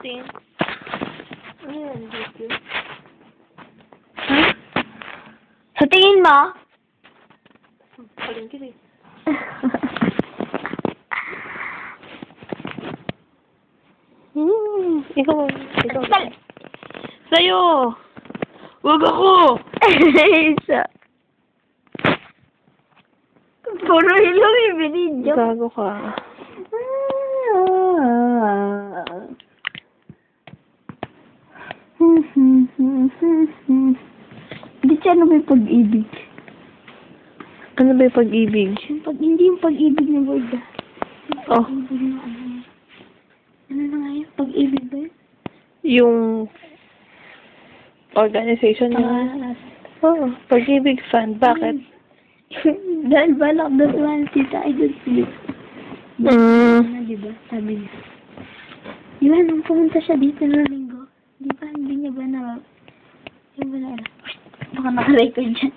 Tingin. Ano yan, dito? Sa tingin mo? Palingkid eh. Ikaw. Sa'yo! Wag ako! Isa. Puro hello yung binidyo. Gago ka. Hindi siya ano ba yung pag-ibig? Ano ba yung pag-ibig? Hindi yung pag-ibig na word ah. Oh. Pag-ibig na ano. Ano na nga yun? Pag-ibig ba yun? Yung organization niya. Oo, pag-ibig fan. Bakit? Dahil balak doon naman si Idol Philip. Diba? Sabi niya. Diba nung pumunta siya dito ng linggo? Diba hindi niya ba na... Yung ba na... Baka nakarecord dyan.